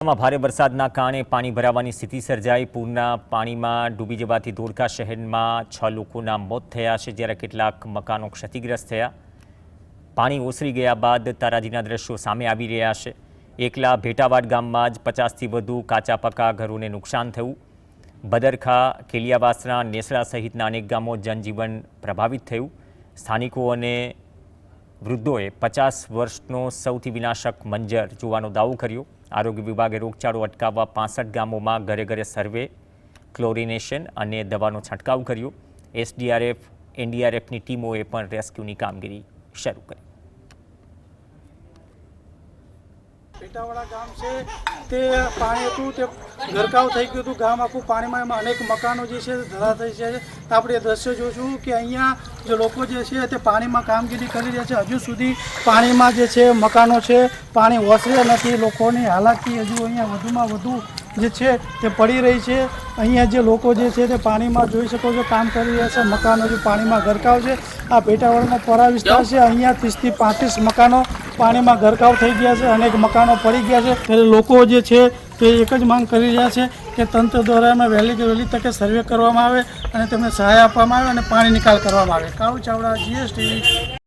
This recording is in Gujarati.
ભારે વરસાદના કારણે પાણી ભરાવાની સ્થિતિ સર્જાઈ। પૂરના પાણીમાં ડૂબી જવાથી ધોળકા શહેરમાં 6 લોકોના મોત થયા છે, જ્યારે કેટલાક મકાનો ક્ષતિગ્રસ્ત થયા। પાણી ઓસરી ગયા બાદ તારાજીના દ્રશ્યો સામે આવી રહ્યા છે। એકલા ભેટાવાડ ગામમાં જ 50થી વધુ કાચા પાકા ઘરોને નુકસાન થયું। બદરખા, કેલિયાવાસના, નેસડા સહિતના અનેક ગામો જનજીવન પ્રભાવિત થયું। સ્થાનિકો અને વૃદ્ધોએ 50 વર્ષનો સૌથી વિનાશક મંજર જોવાનો દાવો કર્યો। આરોગ્ય વિભાગે રોગચાળો અટકાવવા 65 ગામોમાં ઘરે ઘરે સર્વે, ક્લોરિનેશન અને દવાનો છંટકાવ કર્યો। એસડીઆરએફ, એનડીઆરએફની ટીમોએ પણ રેસ્ક્યુની કામગીરી શરૂ કરી। ભેટાવાડા ગામ છે તે પાણી હતું તે ગરકાવ થઈ ગયું હતું। ગામ આખું પાણીમાં, એમાં અનેક મકાનો જે છે ધરા થઈ છે। આપણે એ દ્રશ્ય જોશું કે અહીંયા જે લોકો જે છે તે પાણીમાં કામગીરી કરી રહ્યા છે। હજુ સુધી પાણીમાં જે છે મકાનો છે પાણી ઓસરે નથી। લોકોની હાલાકી હજુ અહીંયા વધુમાં વધુ જે છે તે પડી રહી છે। અહીંયા જે લોકો જે છે તે પાણીમાં જોઈ શકો છો કામ કરી રહ્યા છે। મકાનો જે પાણીમાં ગરકાવ છે। આ ભેટાવાડાનો પરા વિસ્તાર છે। અહીંયા 30થી 35 મકાનો પાણીમાં ગરકાવ થઈ ગયા છે। અનેક મકાનો પડી ગયા છે। ત્યારે લોકો જે છે તે એક જ માંગ કરી રહ્યા છે કે તંત્ર દ્વારા એમાં વહેલી તકે સર્વે કરવામાં આવે અને તેમને સહાય આપવામાં આવે અને પાણી નિકાલ કરવામાં આવે। કાળુ ચાવડા, GSTV।